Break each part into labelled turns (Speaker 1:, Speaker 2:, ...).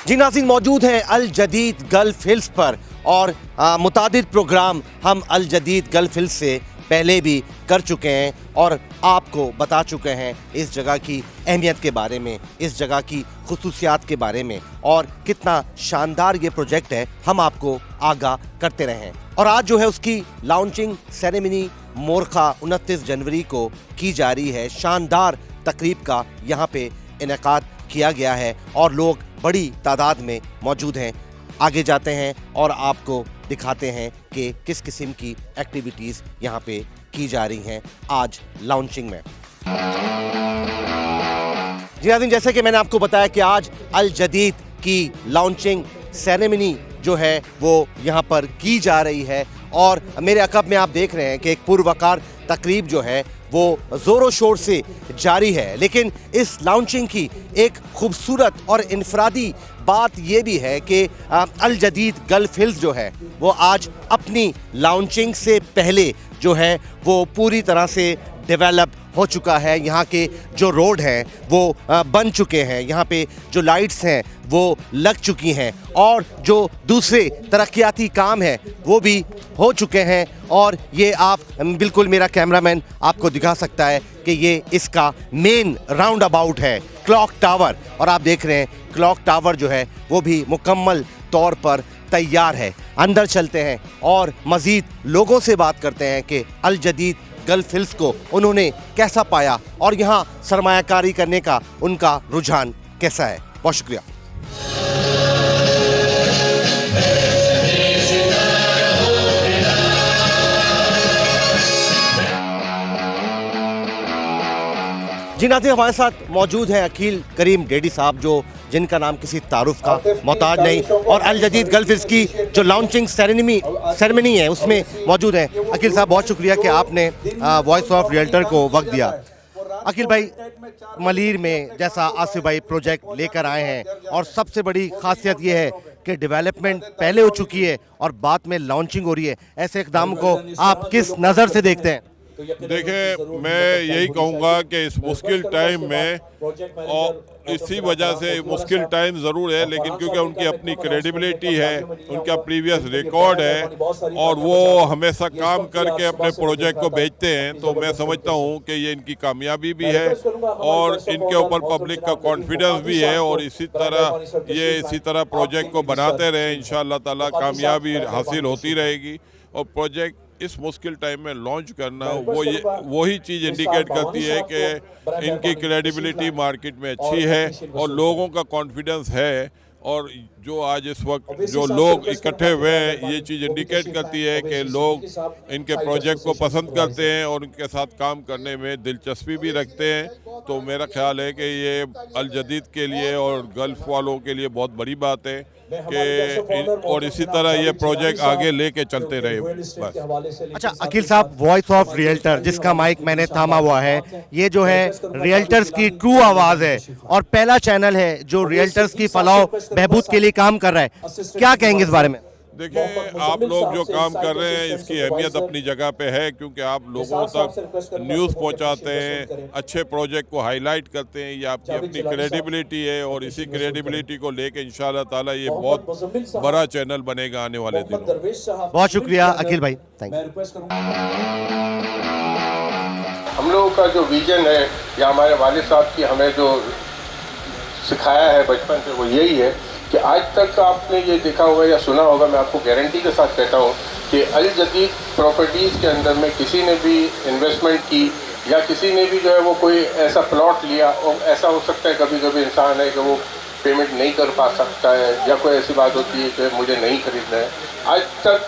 Speaker 1: जी नाज़रीन, मौजूद हैं अल जदीद गल्फ हिल्स पर और मुतादिद प्रोग्राम हम अल जदीद गल्फ हिल्स से पहले भी कर चुके हैं और आपको बता चुके हैं इस जगह की अहमियत के बारे में, इस जगह की खुसूसियात के बारे में और कितना शानदार ये प्रोजेक्ट है, हम आपको आगाह करते रहे हैं। और आज जो है उसकी लॉन्चिंग सेरेमनी मोरखा 29 जनवरी को की जा रही है। शानदार तकरीब का यहाँ पे इनेकाद किया गया है और लोग बड़ी तादाद में मौजूद हैं। आगे जाते हैं और आपको दिखाते हैं कि किस किस्म की एक्टिविटीज़ यहाँ पे की जा रही हैं आज लॉन्चिंग में। जी नाज़रीन, जैसे कि मैंने आपको बताया कि आज अल जदीद की लॉन्चिंग सेरेमनी जो है वो यहाँ पर की जा रही है और मेरे अकब में आप देख रहे हैं कि एक पुरवकार तकरीब जो है वो ज़ोरों शोर से जारी है। लेकिन इस लॉन्चिंग की एक खूबसूरत और इनफरादी बात ये भी है कि अल जदीद गल्फ हिल्स जो है वो आज अपनी लॉन्चिंग से पहले जो है वो पूरी तरह से डेवलप हो चुका है। यहाँ के जो रोड हैं वो बन चुके हैं, यहाँ पे जो लाइट्स हैं वो लग चुकी हैं और जो दूसरे तरक्याती काम हैं वो भी हो चुके हैं। और ये आप बिल्कुल, मेरा कैमरामैन आपको दिखा सकता है कि ये इसका मेन राउंड अबाउट है, क्लॉक टावर। और आप देख रहे हैं क्लॉक टावर जो है वो भी मुकम्मल तौर पर तैयार है। अंदर चलते हैं और मज़ीद लोगों से बात करते हैं कि अल जदीद गल्फ हिल्स को उन्होंने कैसा पाया और यहाँ सरमायाकारी करने का उनका रुझान कैसा है। बहुत शुक्रिया। जी नाज़रीन, हमारे साथ मौजूद हैं अकील करीम डेडी साहब, जो जिनका नाम किसी तारुफ का मोहताज नहीं, और अल जदीद गल्फ हिल्स की जो लॉन्चिंग सेरेमनी है उसमें मौजूद हैं। अकील साहब, बहुत शुक्रिया कि आपने वॉइस ऑफ रियल्टर को वक्त दिया। अकील भाई, मलीर में जैसा आसिफ भाई प्रोजेक्ट लेकर आए हैं और सबसे बड़ी खासियत ये है कि डेवलपमेंट पहले हो चुकी है और बाद में लॉन्चिंग हो रही है, ऐसे इक़दाम को आप किस नज़र से देखते हैं?
Speaker 2: देखिए, मैं यही कहूँगा कि इस मुश्किल टाइम में, और इसी वजह से मुश्किल टाइम ज़रूर है, लेकिन क्योंकि उनकी अपनी क्रेडिबिलिटी है, उनका प्रीवियस रिकॉर्ड है और वो हमेशा काम करके अपने प्रोजेक्ट को भेजते हैं, तो मैं समझता हूँ कि ये इनकी कामयाबी भी है और इनके ऊपर पब्लिक का कॉन्फिडेंस भी है। और इसी तरह प्रोजेक्ट को बनाते रहे, इंशाअल्लाह ताला कामयाबी हासिल होती रहेगी। और प्रोजेक्ट इस मुश्किल टाइम में लॉन्च करना वही चीज़ इंडिकेट करती है कि इनकी क्रेडिबिलिटी मार्केट में अच्छी है और लोगों का कॉन्फिडेंस है। और जो आज इस वक्त जो लोग इकट्ठे हुए हैं, ये चीज़ इंडिकेट करती है कि लोग इनके प्रोजेक्ट को पसंद करते हैं और उनके साथ काम करने में दिलचस्पी भी रखते हैं। तो मेरा ख्याल है कि ये अल जदीद के लिए और गल्फ वालों के लिए बहुत बड़ी बात है कि और इसी तरह ये प्रोजेक्ट आगे लेके चलते रहे बस।
Speaker 1: अच्छा अकील साहब, वॉइस ऑफ रियल्टर जिसका माइक मैंने थामा हुआ है, ये जो है रियल्टर्स की ट्रू आवाज़ है और पहला चैनल है जो रियल्टर्स की फलाह बहबूद के लिए काम कर रहा है। क्या कहेंगे इस बारे में?
Speaker 2: देखिए, आप लोग जो काम कर रहे हैं इसकी अहमियत अपनी जगह पे है, क्योंकि आप लोगों तक न्यूज़ पहुंचाते हैं, अच्छे प्रोजेक्ट को हाईलाइट करते हैं। ये आपकी अपनी क्रेडिबिलिटी है और इसी क्रेडिबिलिटी को लेके इंशाल्लाह ताला ये बहुत बड़ा चैनल बनेगा आने वाले दिनों।
Speaker 1: बहुत शुक्रिया अकील भाई, थैंक यू।
Speaker 3: हम लोगों का जो विजन है या हमारे वालिद साहब की हमें जो सिखाया है बचपन से, वो यही है कि आज तक आपने ये देखा होगा या सुना होगा, मैं आपको गारंटी के साथ कहता हूँ कि अल जदीद प्रॉपर्टीज़ के अंदर में किसी ने भी इन्वेस्टमेंट की या किसी ने भी जो है वो कोई ऐसा प्लॉट लिया, और ऐसा हो सकता है कभी कभी इंसान है कि वो पेमेंट नहीं कर पा सकता है या कोई ऐसी बात होती है कि मुझे नहीं खरीदना है। आज तक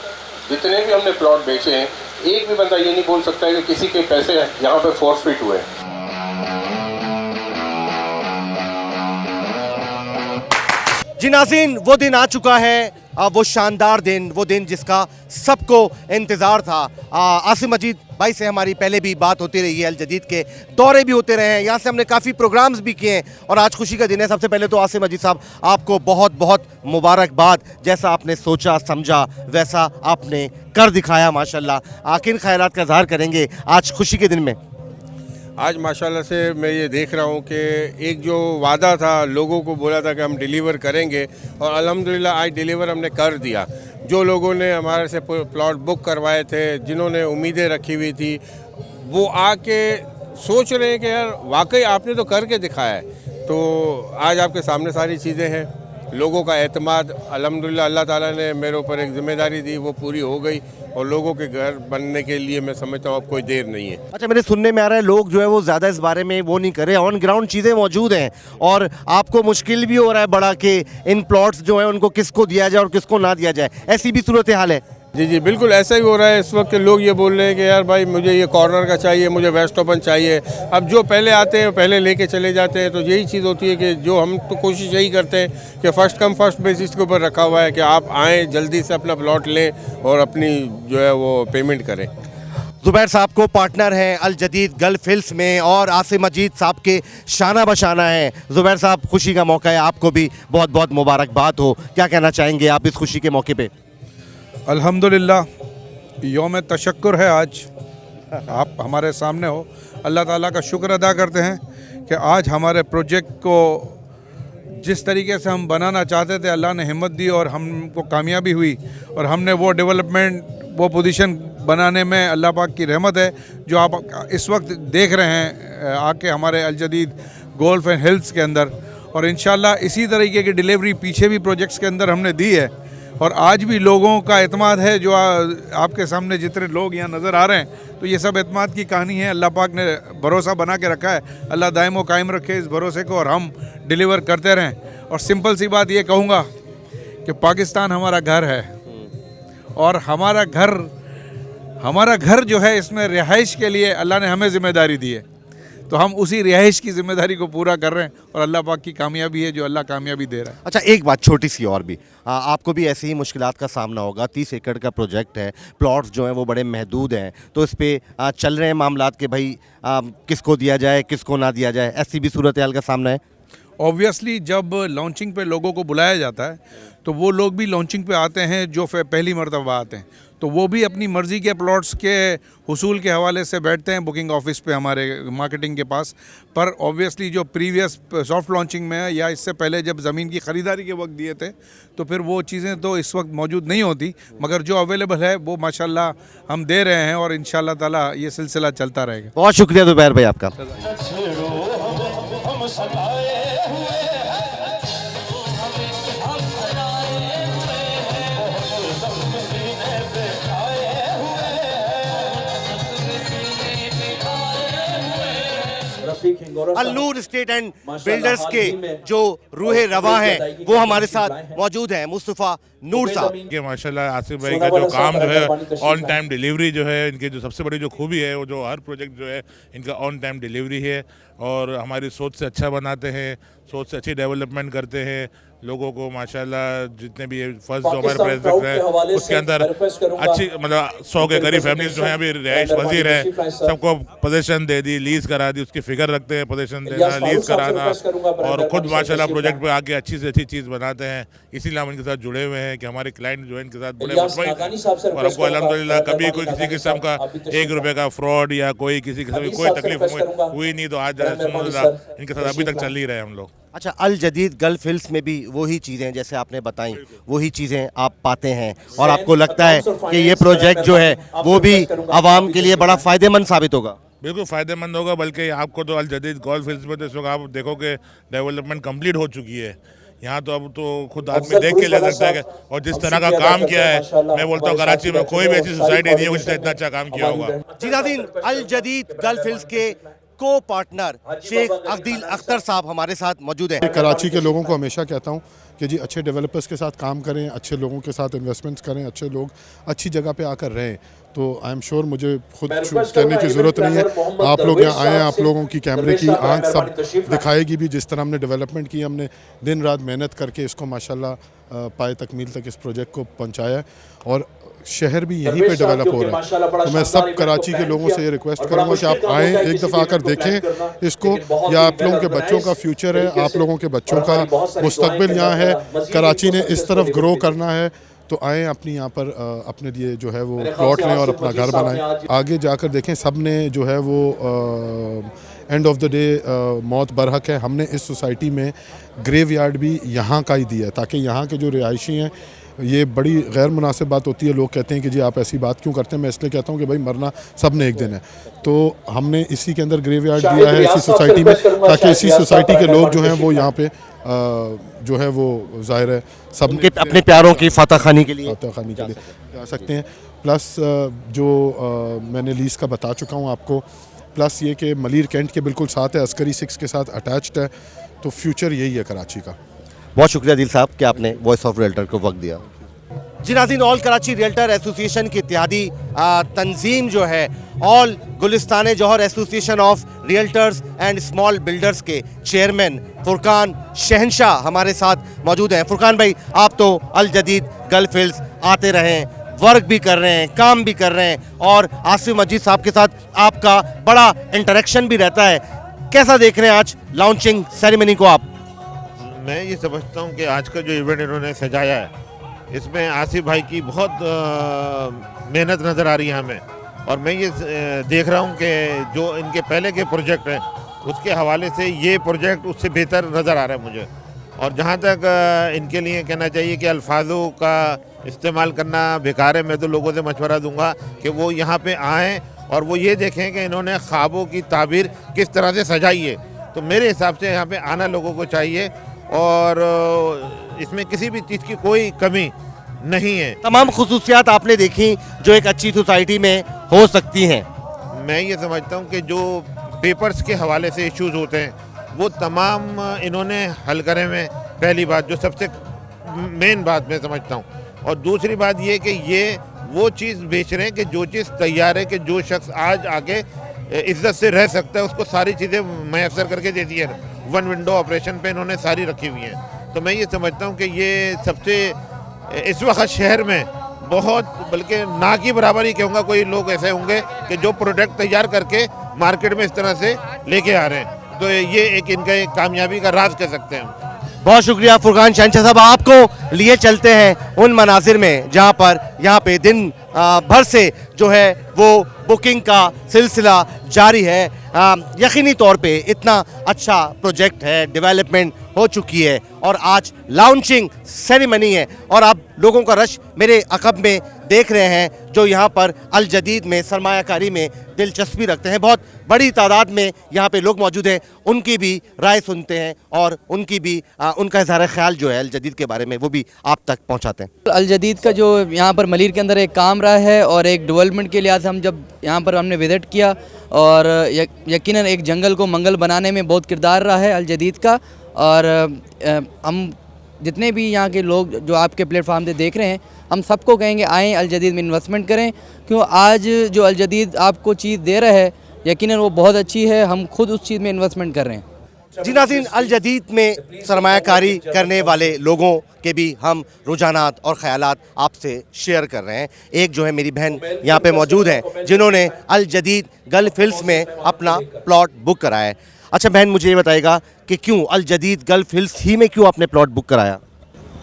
Speaker 3: जितने भी हमने प्लॉट बेचे हैं, एक भी बंदा ये नहीं बोल सकता है कि किसी के पैसे यहाँ पर फॉरफिट हुए हैं।
Speaker 1: जी नाज़रीन, वो दिन आ चुका है, वो शानदार दिन, वो दिन जिसका सबको इंतज़ार था। आसिम मजीद भाई से हमारी पहले भी बात होती रही है, अल जदीद के दौरे भी होते रहे हैं, यहाँ से हमने काफ़ी प्रोग्राम्स भी किए हैं और आज खुशी का दिन है। सबसे पहले तो आसिम मजीद साहब, आपको बहुत बहुत मुबारकबाद। जैसा आपने सोचा समझा वैसा आपने कर दिखाया माशाल्लाह। किन ख़यालात का इज़हार करेंगे आज खुशी के दिन में?
Speaker 4: आज माशाल्लाह से मैं ये देख रहा हूँ कि एक जो वादा था, लोगों को बोला था कि हम डिलीवर करेंगे, और अल्हम्दुलिल्लाह आज डिलीवर हमने कर दिया। जो लोगों ने हमारे से प्लॉट बुक करवाए थे, जिन्होंने उम्मीदें रखी हुई थी, वो आके सोच रहे हैं कि यार वाकई आपने तो करके दिखाया है। तो आज आपके सामने सारी चीज़ें हैं। लोगों का एतमाद अल्हम्दुलिल्लाह अल्लाह ताला ने मेरे ऊपर एक ज़िम्मेदारी दी, वो पूरी हो गई, और लोगों के घर बनने के लिए मैं समझता हूँ अब कोई देर नहीं है।
Speaker 1: अच्छा, मेरे सुनने में आ रहा है लोग जो है वो ज़्यादा इस बारे में वो नहीं कर रहे, ऑन ग्राउंड चीज़ें मौजूद हैं, और आपको मुश्किल भी हो रहा है बड़ा कि इन प्लॉट्स जो हैं उनको किसको दिया जाए और किसको ना दिया जाए, ऐसी भी सूरत हाल है।
Speaker 4: जी जी बिल्कुल ऐसा ही हो रहा है। इस वक्त के लोग ये बोल रहे हैं कि यार भाई मुझे ये कॉर्नर का चाहिए, मुझे वेस्ट ओपन चाहिए। अब जो पहले आते हैं पहले लेके चले जाते हैं। तो यही चीज़ होती है कि जो हम तो कोशिश यही करते हैं कि फ़र्स्ट कम फर्स्ट बेसिस के ऊपर रखा हुआ है कि आप आएँ, जल्दी से अपना प्लॉट लें और अपनी जो है वो पेमेंट करें।
Speaker 1: ज़ुबैर साहब को पार्टनर हैं अल जदीद गल्फ हिल्स में, और आसिम मजीद साहब के शाना बशाना है। ज़ुबैर साहब, खुशी का मौका है, आपको भी बहुत बहुत मुबारकबाद हो। क्या कहना चाहेंगे आप इस खुशी के मौके पे?
Speaker 5: अल्हम्दुलिल्लाह यौम तशक्कुर है आज, आप हमारे सामने हो। अल्लाह ताला का शुक्र अदा करते हैं कि आज हमारे प्रोजेक्ट को जिस तरीके से हम बनाना चाहते थे अल्लाह ने हिम्मत दी और हमको कामयाबी हुई, और हमने वो डेवलपमेंट, वो पोजीशन बनाने में अल्लाह पाक की रहमत है। जो आप इस वक्त देख रहे हैं आके हमारे अल जदीद गोल्फ एंड हिल्स के अंदर, और इंशाल्लाह इसी तरीके की डिलीवरी पीछे भी प्रोजेक्ट्स के अंदर हमने दी है। और आज भी लोगों का एतमाद है, जो आपके सामने जितने लोग यहाँ नज़र आ रहे हैं, तो ये सब एतमाद की कहानी है। अल्लाह पाक ने भरोसा बना के रखा है, अल्लाह दायम व कायम रखे इस भरोसे को, और हम डिलीवर करते रहें। और सिंपल सी बात ये कहूँगा कि पाकिस्तान हमारा घर है, और हमारा घर जो है इसमें रिहाइश के लिए अल्लाह ने हमें ज़िम्मेदारी दी है, तो हम उसी रिहाइश की ज़िम्मेदारी को पूरा कर रहे हैं, और अल्लाह पाक की कामयाबी है जो अल्लाह कामयाबी दे रहा है।
Speaker 1: अच्छा, एक बात छोटी सी और भी, आपको भी ऐसी ही मुश्किलात का सामना होगा। 30 एकड़ का प्रोजेक्ट है, प्लॉट्स जो हैं वो बड़े महदूद हैं, तो इस पे चल रहे हैं मामलात कि भाई किसको दिया जाए किसको ना दिया जाए, ऐसी भी सूरत हाल का सामना है?
Speaker 5: ऑब्वियसली जब लॉन्चिंग पे लोगों को बुलाया जाता है तो वो लोग भी लॉन्चिंग पे आते हैं जो पहली मरतबा आते हैं, तो वो भी अपनी मर्ज़ी के प्लॉट्स के हुसूल के हवाले से बैठते हैं बुकिंग ऑफिस पे हमारे मार्केटिंग के पास। पर ऑब्वियसली जो प्रीवियस सॉफ्ट लॉन्चिंग में है या इससे पहले जब ज़मीन की ख़रीदारी के वक्त दिए थे, तो फिर वो चीज़ें तो इस वक्त मौजूद नहीं होती, मगर जो अवेलेबल है वो माशाल्लाह हम दे रहे हैं, और इंशाल्लाह ताला ये सिलसिला चलता रहेगा।
Speaker 1: बहुत शुक्रिया ज़ुबैर भाई आपका। अल-नूर स्टेट एंड बिल्डर्स के जो रूहे रवा हैं वो हमारे साथ मौजूद हैं, मुस्तफ़ा नूर साहब।
Speaker 6: कि माशाल्लाह आसिफ भाई का जो काम जो है ऑन टाइम डिलीवरी जो है इनके जो सबसे बड़ी जो खूबी है वो जो हर प्रोजेक्ट जो है इनका ऑन टाइम डिलीवरी है, और हमारी सोच से अच्छा बनाते हैं, सोच से अच्छी डेवलपमेंट करते हैं। लोगों को माशाल्लाह जितने भी फर्स्ट जो हमारे प्रोजेक्ट है उसके अंदर अच्छी मतलब 100 के करीब फैमिलीज जो हैं अभी रिहाइश पजीर है, सबको पोजीशन दे दी, लीज करा दी, उसकी फिगर रखते हैं, पोजीशन देना, लीज कराना, और खुद माशाल्लाह प्रोजेक्ट पे आके अच्छी से अच्छी चीज़ बनाते हैं। इसीलिए हम इनके साथ जुड़े हुए हैं कि हमारे क्लाइंट जो है इनके साथ बड़े मुतमईन, और हमको अल्हम्दुलिल्लाह कभी कोई किसी किस्म का 1 रुपये का फ्रॉड या कोई किसी किस्म की कोई तकलीफ हुई नहीं। तो आज इनके साथ अभी तक चल ही रहे हम लोग।
Speaker 1: अच्छा, अल जदीद गल्फ हिल्स में भी वही चीज़ें जैसे आपने बताई, वही चीज़ें आप पाते हैं, और आपको लगता है कि ये प्रोजेक्ट जो है वो भी आवाम के लिए बड़ा फ़ायदेमंद साबित होगा?
Speaker 6: बिल्कुल फ़ायदेमंद होगा, बल्कि आपको तो अल जदीद गोल्फ हिल्स में तो इस वक्त आप देखोगे डेवलपमेंट कंप्लीट हो चुकी है। यहाँ तो अब तो खुद आदमी देख के ले सकता है, और जिस तरह का काम किया है, मैं बोलता हूँ कराची में कोई भी ऐसी सोसाइटी नहीं होगी जिसने इतना अच्छा काम किया होगा।
Speaker 1: जी नाज़रीन, अल जदीद गल्फ हिल्स के को पार्टनर शेख अदील अख्तर साहब हमारे साथ मौजूद हैं।
Speaker 7: कराची के लोगों को हमेशा कहता हूँ कि जी अच्छे डेवलपर्स के साथ काम करें, अच्छे लोगों के साथ इन्वेस्टमेंट्स करें, अच्छे लोग अच्छी जगह पे आकर रहें। तो आई एम श्योर मुझे खुद कहने की ज़रूरत नहीं है, आप लोग यहाँ आए हैं, आप लोगों की कैमरे की आंख सब दिखाएगी भी जिस तरह हमने डेवलपमेंट की। हमने दिन रात मेहनत करके इसको माशाल्लाह पाए तकमील तक इस प्रोजेक्ट को पहुँचाया, और शहर भी यहीं पे डेवलप हो रहा है। तो मैं सब कराची के लोगों से ये रिक्वेस्ट करूँगा कि आप आएँ, एक दफ़ा आकर देखें इसको, या आप लोगों के बच्चों का फ्यूचर है, आप लोगों के बच्चों का मुस्तकबिल यहाँ है। कराची ने इस तरफ ग्रो करना है तो आएँ अपनी यहाँ पर अपने लिए जो है वो प्लॉट लें और अपना घर बनाएं। आगे जाकर देखें, सब ने जो है वो एंड ऑफ द डे मौत बरहक है। हमने इस सोसाइटी में ग्रेव यार्ड भी यहाँ का ही दिया है ताकि यहाँ के जो रिहायशी हैं, ये बड़ी गैर मुनासिब बात होती है। लोग कहते हैं कि जी आप ऐसी बात क्यों करते हैं। मैं इसलिए कहता हूँ कि भाई मरना सब ने एक दिन है, तो हमने इसी के अंदर ग्रेव यार्ड दिया है इसी सोसाइटी में, ताकि इसी सोसाइटी के लोग जो हैं वो यहाँ पे जो है वो ज़ाहिर है सब
Speaker 1: उनके अपने प्यारों की फतह खानी के लिए
Speaker 7: खानी के लिए जा सकते हैं। प्लस जो मैंने लीज का बता चुका हूँ आपको, प्लस ये कि मलीर कैंट के बिल्कुल साथ है, अस्करी 6 के साथ अटैच्ड है, तो फ्यूचर यही है कराची का।
Speaker 1: बहुत शुक्रिया दिल साहब कि आपने वॉइस ऑफ रियल्टर को वक्त दिया। जी नाज़रीन, ऑल कराची रियल्टर एसोसिएशन की इत्तेहादी तंजीम जो है all Gulistan Jauhar association of realtors and small builders के चेयरमैन फुरकान शहनशाह हमारे साथ मौजूद हैं। फुरकान भाई, आप तो अल जदीद गल्फ हिल्स आते रहे हैं, वर्क भी कर रहे हैं, काम भी कर रहे हैं, और आसिफ मजीद साहब के साथ आपका बड़ा इंटरेक्शन भी रहता है। कैसा देख रहे हैं आज लॉन्चिंग सेरेमनी को आप?
Speaker 8: मैं ये समझता हूँ कि आज का जो इवेंट इन्होंने सजाया है, इसमें आसिफ भाई की बहुत मेहनत नज़र आ रही है हमें, और मैं ये देख रहा हूँ कि जो इनके पहले के प्रोजेक्ट हैं उसके हवाले से ये प्रोजेक्ट उससे बेहतर नज़र आ रहा है मुझे। और जहाँ तक इनके लिए कहना चाहिए कि अल्फाजों का इस्तेमाल करना बेकार है, मैं तो लोगों से मशवरा दूंगा कि वो यहाँ पे आएँ और वो ये देखें कि इन्होंने ख्वाबों की ताबीर किस तरह से सजाई है। तो मेरे हिसाब से यहाँ पे आना लोगों को चाहिए, और इसमें किसी भी चीज़ की कोई कमी नहीं है।
Speaker 1: तमाम खुसूसियात आपने देखी जो एक अच्छी सोसाइटी में हो सकती हैं।
Speaker 8: मैं ये समझता हूँ कि जो पेपर्स के हवाले से इश्यूज होते हैं वो तमाम इन्होंने हल करे में, पहली बात जो सबसे मेन बात मैं समझता हूँ, और दूसरी बात ये कि ये वो चीज़ बेच रहे हैं कि जो चीज़ तैयार है कि जो शख्स आज आगे इज्जत से रह सकता है उसको सारी चीज़ें मैसर करके दे दी है। वन विंडो ऑपरेशन पे इन्होंने सारी रखी हुई हैं। तो मैं ये समझता हूँ कि ये सबसे इस वक्त शहर में बहुत, बल्कि ना की बराबर ही कहूँगा, कोई लोग ऐसे होंगे कि जो प्रोडक्ट तैयार करके मार्केट में इस तरह से लेके आ रहे हैं। तो ये एक इनका एक कामयाबी का राज कह सकते हैं।
Speaker 1: बहुत शुक्रिया फुरकान शहनशाह साहब। आपको लिए चलते हैं उन मनाजिर में जहाँ पर यहाँ पे दिन भर से जो है वो बुकिंग का सिलसिला जारी है। यकीनी तौर पे इतना अच्छा प्रोजेक्ट है, डेवलपमेंट हो चुकी है और आज लॉन्चिंग सेरेमनी है, और आप लोगों का रश मेरे अकब में देख रहे हैं जो यहाँ पर अल जदीद में सरमायाकारी में दिलचस्पी रखते हैं। बहुत बड़ी तादाद में यहाँ पे लोग मौजूद हैं, उनकी भी राय सुनते हैं और उनकी भी उनका इज़हार ख्याल जो है अल जदीद के बारे में वो भी आप तक पहुँचाते हैं।
Speaker 9: अल जदीद का जो यहाँ पर मलीर के अंदर एक काम रहा है और एक डेवलपमेंट के लिहाज से हम जब यहाँ पर हमने विज़िट किया, और यकीनन एक जंगल को मंगल बनाने में बहुत किरदार रहा है अल जदीद का। और हम जितने भी यहाँ के लोग जो आपके प्लेटफार्म पे देख रहे हैं, हम सबको कहेंगे आएँ अल जदीद में इन्वेस्टमेंट करें, क्यों आज जो अल जदीद आपको चीज़ दे रहा है यकीनन वो बहुत अच्छी है। हम खुद उस चीज़ में इन्वेस्टमेंट कर रहे हैं।
Speaker 1: जी नाज़रीन, अल जदीद में सरमायाकारी करने वाले लोगों के भी हम रुझानात और ख़यालात आपसे शेयर कर रहे हैं। एक जो है मेरी बहन यहाँ पे मौजूद है जिन्होंने अल जदीद गल्फ हिल्स में अपना प्लॉट बुक कराया है। अच्छा बहन, मुझे ये बताएगा कि क्यों अल जदीद गल्फ हिल्स ही में क्यों आपने प्लॉट बुक कराया?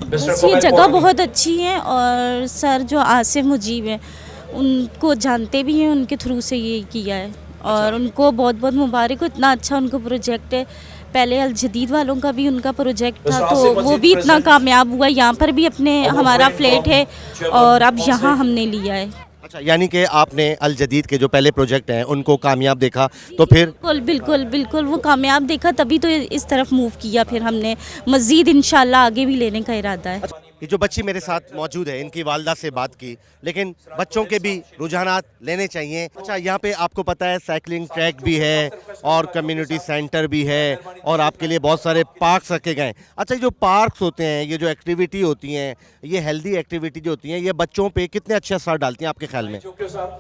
Speaker 10: बस ये जगह बहुत अच्छी है, और सर जो आसिफ मुजीब है उनको जानते भी हैं, उनके थ्रू से ये किया है, और उनको बहुत बहुत मुबारक हो। इतना अच्छा उनको प्रोजेक्ट है। पहले अल जदीद वालों का भी उनका प्रोजेक्ट था तो वो भी इतना कामयाब हुआ। यहाँ पर भी अपने हमारा फ्लैट है और अब यहाँ हमने लिया है।
Speaker 1: अच्छा, यानी कि आपने अल जदीद के जो पहले प्रोजेक्ट हैं उनको कामयाब देखा तो फिर?
Speaker 10: बिल्कुल बिल्कुल बिल्कुल, वो कामयाब देखा तभी तो इस तरफ मूव किया। फिर हमने मज़ीद इंशाल्लाह आगे भी लेने का इरादा है।
Speaker 1: ये जो बच्ची मेरे साथ मौजूद है, इनकी वालदा से बात की, लेकिन बच्चों के भी रुझानात लेने चाहिए। अच्छा, यहाँ पे आपको पता है साइकिलिंग ट्रैक भी है और कम्युनिटी सेंटर भी है और आपके लिए बहुत सारे पार्क्स रखे गए हैं। अच्छा, जो पार्क्स होते हैं, ये जो एक्टिविटी होती हैं, ये हेल्दी एक्टिविटी जो होती हैं, ये बच्चों पे कितने अच्छे असर डालती हैं आपके ख्याल में?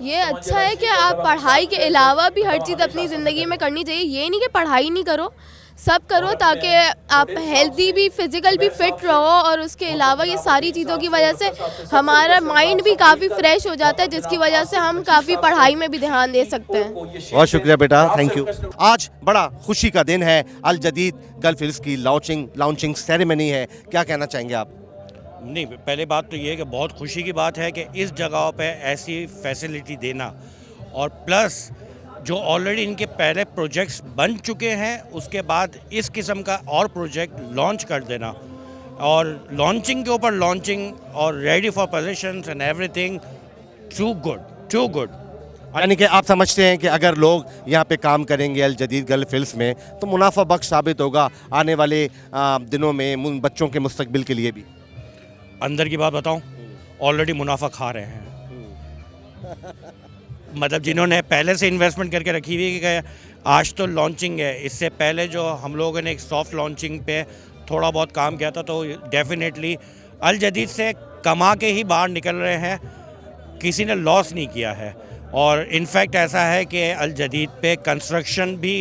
Speaker 11: ये अच्छा है कि आप पढ़ाई के अलावा भी हर चीज़ अपनी ज़िंदगी में करनी चाहिए। ये नहीं कि पढ़ाई नहीं करो, सब करो, ताकि आप हेल्दी भी, फिज़िकल भी फिट रहो, और उसके अलावा ये सारी चीज़ों की वजह से हमारा माइंड भी काफ़ी फ्रेश हो जाता है, जिसकी वजह से हम काफ़ी पढ़ाई में भी ध्यान दे सकते हैं।
Speaker 1: बहुत शुक्रिया बेटा, थैंक यू। आज बड़ा खुशी का दिन है, अल जदीद गल्फ हिल्स की लॉन्चिंग सेरेमनी है, क्या कहना चाहेंगे आप?
Speaker 12: नहीं, पहले बात तो ये है कि बहुत खुशी की बात है कि इस जगह पे ऐसी फैसिलिटी देना, और प्लस जो ऑलरेडी इनके पहले प्रोजेक्ट्स बन चुके हैं उसके बाद इस किस्म का और प्रोजेक्ट लॉन्च कर देना, और लॉन्चिंग के ऊपर लॉन्चिंग, और ready for positions and everything, to good.
Speaker 1: यानी कि आप समझते हैं कि अगर लोग यहाँ पे काम करेंगे अल जदीद गल्फ हिल्स में तो मुनाफा बख्श साबित होगा आने वाले दिनों में बच्चों के मुस्तकबिल के लिए भी।
Speaker 12: अंदर की बात बताऊं, ऑलरेडी मुनाफा खा रहे हैं। मतलब जिन्होंने पहले से इन्वेस्टमेंट करके रखी हुई है, आज तो लॉन्चिंग है, इससे पहले जो हम लोगों ने एक सॉफ्ट लॉन्चिंग पे थोड़ा बहुत काम किया था, तो डेफिनेटली अल जदीद से कमा के ही बाहर निकल रहे हैं, किसी ने लॉस नहीं किया है। और इनफैक्ट ऐसा है कि अल जदीद पे कंस्ट्रक्शन भी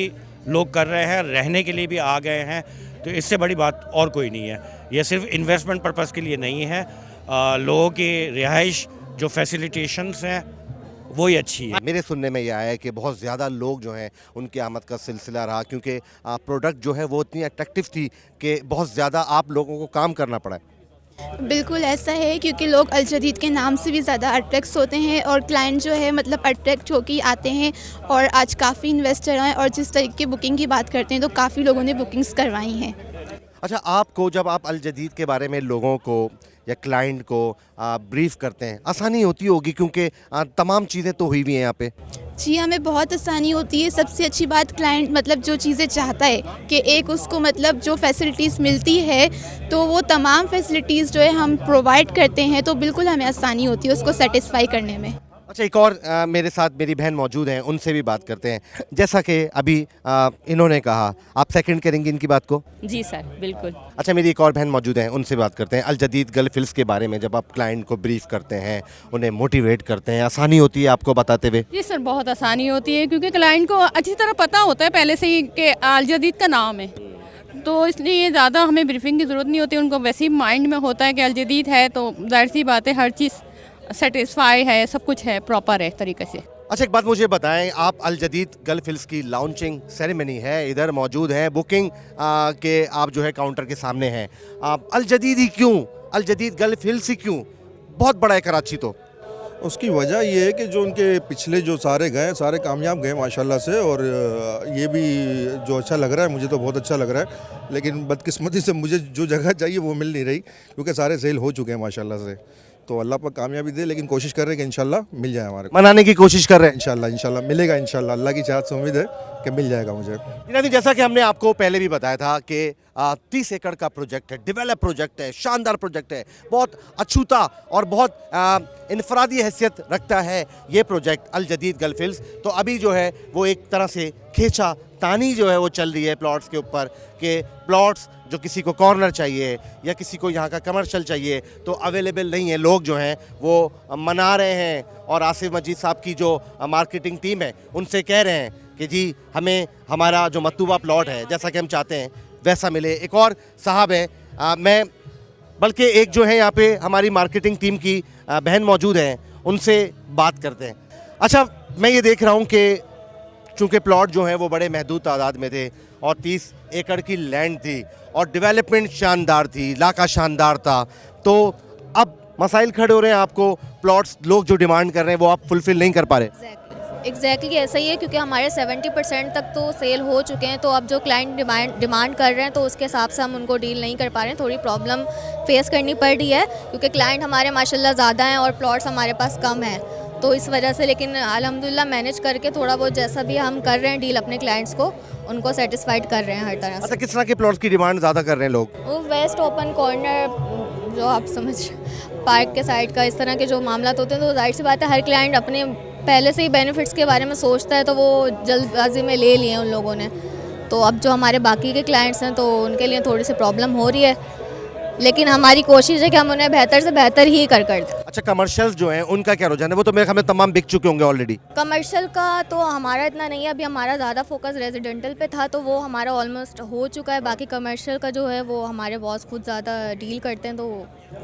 Speaker 12: लोग कर रहे हैं, रहने के लिए भी आ गए हैं, तो इससे बड़ी बात और कोई नहीं है। ये सिर्फ इन्वेस्टमेंट पर्पस के लिए नहीं है, लोगों की रिहाइश जो फैसिलिटेशंस हैं वो ही अच्छी है।
Speaker 1: मेरे सुनने में यह आया है कि बहुत ज़्यादा लोग जो हैं उनकी आमद का सिलसिला रहा, क्योंकि प्रोडक्ट जो है वो इतनी अट्रैक्टिव थी कि बहुत ज़्यादा आप लोगों को काम करना पड़ा।
Speaker 13: बिल्कुल ऐसा है, क्योंकि लोग अल जदीद के नाम से भी ज़्यादा अट्रैक्ट होते हैं और क्लाइंट जो है मतलब अट्रैक्ट होकर आते हैं, और आज काफ़ी इन्वेस्टर हैं और जिस तरीके की बुकिंग की बात करते हैं तो काफ़ी लोगों ने बुकिंग्स करवाई हैं।
Speaker 1: अच्छा, आपको जब आप अल जदीद के बारे में लोगों को या क्लाइंट को ब्रीफ करते हैं, आसानी होती होगी क्योंकि तमाम चीज़ें तो हुई भी हैं यहाँ पे?
Speaker 13: जी, हमें बहुत आसानी होती है। सबसे अच्छी बात, क्लाइंट मतलब जो चीज़ें चाहता है कि एक उसको मतलब जो फैसिलिटीज़ मिलती है तो वो तमाम फैसिलिटीज़ जो है हम प्रोवाइड करते हैं, तो बिल्कुल हमें आसानी होती है उसको सेटिस्फाई करने में।
Speaker 1: अच्छा, एक और मेरे साथ मेरी बहन मौजूद हैं, उनसे भी बात करते हैं। जैसा कि अभी इन्होंने कहा, आप सेकंड करेंगी इनकी बात को?
Speaker 14: जी सर, बिल्कुल।
Speaker 1: अच्छा, मेरी एक और बहन मौजूद हैं, उनसे बात करते हैं। अल जदीद गल्फ हिल्स के बारे में जब आप क्लाइंट को ब्रीफ करते हैं, उन्हें मोटिवेट करते हैं, आसानी होती है आपको बताते हुए?
Speaker 14: जी सर, बहुत आसानी होती है, क्योंकि क्लाइंट को अच्छी तरह पता होता है पहले से ही कि अल जदीद का नाम है, तो इसलिए ज़्यादा हमें ब्रीफिंग की ज़रूरत नहीं होती। उनको वैसे ही माइंड में होता है कि अल जदीद है, तो जाहिर सी बात है हर चीज़ सेटिस्फाई है, सब कुछ है, प्रॉपर है तरीके से।
Speaker 1: अच्छा, एक बात मुझे बताएं, आप अल जदीद गल्फ हिल्स की लॉन्चिंग सेरेमनी है, इधर मौजूद हैं, बुकिंग के आप जो है काउंटर के सामने हैं। अल जदीद ही क्यों, अल जदीद गल्फ हिल्स ही क्यों? बहुत बड़ा है कराची तो।
Speaker 15: उसकी वजह ये है कि जो उनके पिछले जो सारे गए सारे कामयाब गए माशाल्लाह से, और ये भी जो अच्छा लग रहा है, मुझे तो बहुत अच्छा लग रहा है, लेकिन बदकिस्मती से मुझे जो जगह चाहिए वो मिल नहीं रही, क्योंकि सारे सेल हो चुके हैं माशाल्लाह से। तो अल्लाह पर कामयाबी दे, लेकिन कोशिश कर रहे हैं कि इंशाल्लाह मिल जाए हमारे को।
Speaker 1: मनाने की कोशिश कर रहे हैं?
Speaker 15: इंशाल्लाह मिलेगा, इंशाल्लाह अल्लाह की चाहत से उम्मीद है कि मिल जाएगा मुझे।
Speaker 1: जैसा कि हमने आपको पहले भी बताया था कि 30 एकड़ का प्रोजेक्ट है, डेवलप प्रोजेक्ट है, शानदार प्रोजेक्ट है, बहुत अछूता और बहुत इनफरादी हैसियत रखता है ये प्रोजेक्ट अल जदीद गल्फ हिल्स। तो अभी जो है वो एक तरह से खींचा तानी जो है वो चल रही है प्लॉट्स के ऊपर, कि प्लॉट्स जो किसी को कॉर्नर चाहिए या किसी को यहाँ का कमर्शियल चाहिए तो अवेलेबल नहीं है। लोग जो हैं वो मना रहे हैं, और आसिफ मजीद साहब की जो मार्केटिंग टीम है उनसे कह रहे हैं कि जी हमें हमारा जो मतलूबा प्लॉट है जैसा कि हम चाहते हैं वैसा मिले। एक और साहब है, मैं बल्कि एक जो है यहाँ पे हमारी मार्केटिंग टीम की बहन मौजूद हैं, उनसे बात करते हैं। अच्छा, मैं ये देख रहा हूँ कि चूँकि प्लॉट जो हैं वो बड़े महदूद तादाद में थे और 30 एकड़ की लैंड थी और डेवलपमेंट शानदार थी, इलाका शानदार था, तो अब मसाइल खड़े हो रहे हैं, आपको प्लॉट्स लोग जो डिमांड कर रहे हैं वो आप फुलफिल नहीं कर पा रहे।
Speaker 16: एग्जैक्टली ऐसा ही है, क्योंकि हमारे 70% तक तो सेल हो चुके हैं, तो अब जो क्लाइंट डिमांड कर रहे हैं तो उसके हिसाब से हम उनको डील नहीं कर पा रहे हैं। थोड़ी प्रॉब्लम फेस करनी पड़ रही है, क्योंकि क्लाइंट हमारे माशाल्लाह ज़्यादा हैं और प्लॉट्स हमारे पास कम हैं, तो इस वजह से। लेकिन अल्हम्दुलिल्लाह मैनेज करके थोड़ा बहुत जैसा भी हम कर रहे हैं डील अपने क्लाइंट्स को, उनको सेटिस्फाइड कर रहे हैं हर तरह से।
Speaker 1: अच्छा, किस तरह के प्लॉट्स की डिमांड ज़्यादा कर रहे हैं लोग?
Speaker 16: वो वेस्ट ओपन कॉर्नर, जो आप समझ पार्क के साइड का, इस तरह के जो मामला होते हैं, तो जाहिर सी बात है हर क्लाइंट अपने पहले से ही बेनिफिट्स के बारे में सोचता है, तो वो जल्दबाजी में ले लिए उन लोगों ने। तो अब जो हमारे बाकी के क्लाइंट्स हैं तो उनके लिए थोड़ी सी प्रॉब्लम हो रही है, लेकिन हमारी कोशिश है कि हम उन्हें बेहतर से बेहतर ही कर दें।
Speaker 1: अच्छा, कमर्शियल्स जो हैं उनका क्या रुझान है? वो तो मेरे ख्याल में तमाम बिक चुके होंगे ऑलरेडी।
Speaker 16: कमर्शियल का तो हमारा इतना नहीं है, अभी हमारा ज़्यादा फोकस रेजिडेंटल पे था, तो वो हमारा ऑलमोस्ट हो चुका है। बाकी कमर्शियल का जो है वो हमारे बॉस खुद ज़्यादा डील करते हैं, तो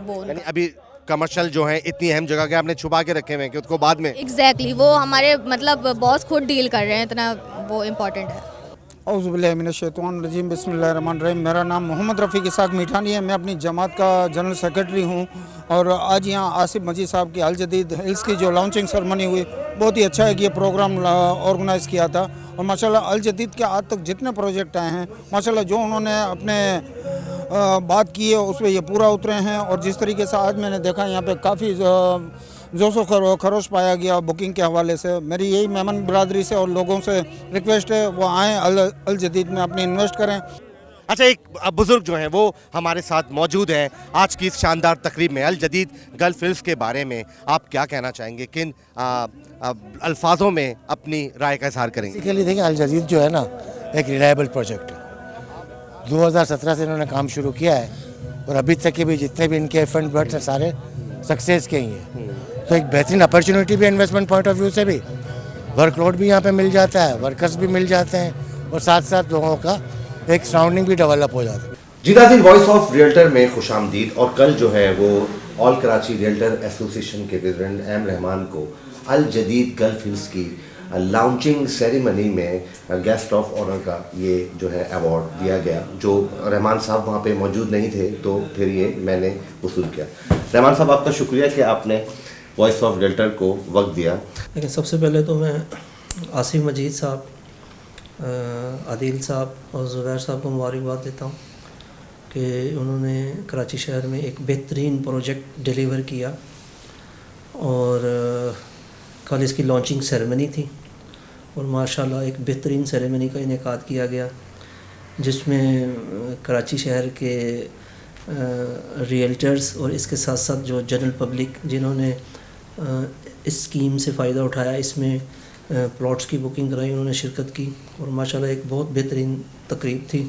Speaker 16: वो
Speaker 1: अभी कमर्शियल जो है इतनी अहम जगह के आपने छुपा के रखे हुए हैं कि उसको बाद में
Speaker 16: एग्जैक्टली वो हमारे मतलब बॉस खुद डील कर रहे हैं, इतना वो इम्पोर्टेंट है।
Speaker 17: औज़ुबिल्लाहिमिनश्शैतानिर्रजीम बिस्मिल्लाहिर्रहमानिर्रहीम। मेरा नाम मोहम्मद रफ़ीक इसाक मीठानी है। मैं अपनी जमात का जनरल सेक्रेटरी हूँ और आज यहाँ आसिफ मजीद साहब की अल जदीद हिल्स की जो लॉन्चिंग सेरेमनी हुई, बहुत ही अच्छा है कि ये प्रोग्राम ऑर्गेनाइज़ किया था। और माशाल्लाह अल जदीद के आज तक जितने प्रोजेक्ट आए हैं, माशाल्लाह जो उन्होंने अपने बात की है उस पर ये पूरा उतरे हैं। और जिस तरीके से आज मैंने देखा यहाँ पे काफ़ी जोशो खरोश पाया गया बुकिंग के हवाले से। मेरी यही मेहमान बरादरी से और लोगों से रिक्वेस्ट है वो आएँ अल जदीद में अपनी इन्वेस्ट करें।
Speaker 1: अच्छा, एक बुजुर्ग जो हैं वो हमारे साथ मौजूद हैं आज की इस शानदार तकरीब में। अल जदीद गल्फ हिल्स के बारे में आप क्या कहना चाहेंगे, किन अल्फाजों में अपनी राय का इजहार करेंगे?
Speaker 18: बेसिकली देखिए, अल जदीद जो है ना एक रिलायबल प्रोजेक्ट है। 2017 से इन्होंने काम शुरू किया है और अभी तक के भी जितने भी इनके फंड बर्ड्स हैं सारे सक्सेस के ही हैं। तो एक बेहतरीन अपॉर्चुनिटी भी इन्वेस्टमेंट पॉइंट ऑफ व्यू से भी, वर्कलोड भी यहाँ पे मिल जाता है, वर्कर्स भी मिल जाते हैं और साथ साथ लोगों का एक सराउंडिंग भी डेवलप हो जाता है।
Speaker 1: जी नाज़रीन, वॉइस ऑफ रियल्टर में खुशामदीद। और कल जो है वो ऑल कराची रियल्टर एसोसिएशन के प्रेसिडेंट एम रहमान को अल जदीद गल्फ हिल्स की लॉन्चिंग सेरेमनी में गेस्ट ऑफ ऑनर का ये जो है अवार्ड दिया गया। जो रहमान साहब वहाँ पे मौजूद नहीं थे तो फिर ये मैंने वसूल किया। रहमान साहब, आपका शुक्रिया कि आपने वॉइस ऑफ रियल्टर को वक्त दिया।
Speaker 19: लेकिन सबसे पहले तो मैं आसिफ मजीद साहब, आदिल साहब और ज़ुबैर साहब को मुबारकबाद देता हूँ कि उन्होंने कराची शहर में एक बेहतरीन प्रोजेक्ट डिलीवर किया। और कल इसकी लॉन्चिंग सेरेमनी थी और माशाल्लाह एक बेहतरीन सेरेमनी का इनेकाद किया गया जिसमें कराची शहर के रियल्टर्स और इसके साथ साथ जो जनरल पब्लिक जिन्होंने इस स्कीम से फ़ायदा उठाया, इसमें प्लॉट्स की बुकिंग कराई, उन्होंने शिरकत की और माशाल्लाह एक बहुत बेहतरीन तकरीब थी।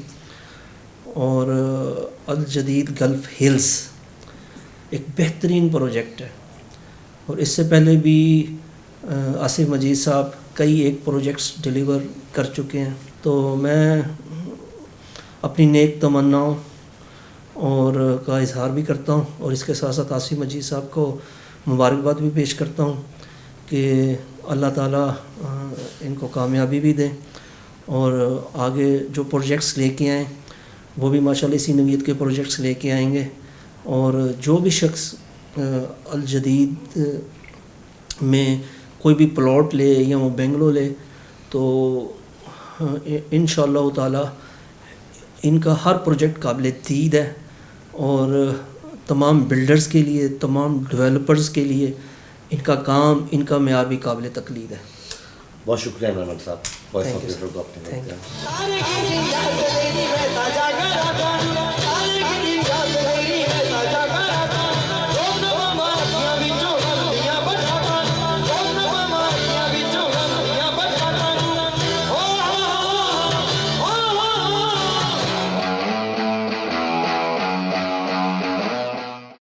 Speaker 19: और अल जदीद गल्फ हिल्स एक बेहतरीन प्रोजेक्ट है और इससे पहले भी आसिफ मजीद साहब कई एक प्रोजेक्ट्स डिलीवर कर चुके हैं। तो मैं अपनी नेक तमन्नाओं और का इजहार भी करता हूँ और इसके साथ साथ आसिफ मजीद साहब को मुबारकबाद भी पेश करता हूँ कि अल्लाह ताला इनको कामयाबी भी दें और आगे जो प्रोजेक्ट्स लेके आएँ वो भी माशाल्लाह इसी नवीयत के प्रोजेक्ट्स लेके आएंगे। और जो भी शख्स अल जदीद में कोई भी प्लॉट ले या वो बेंगलो ले तो इंशाअल्लाह ताला इनका हर प्रोजेक्ट काबिल दीद है और तमाम बिल्डर्स के लिए, तमाम डेवलपर्स के लिए इनका काम, इनका मेयार भी काबिल तकलीद है।
Speaker 1: बहुत शुक्रिया इमरान साहब, वॉइस ऑफ रियल्टर को आपने।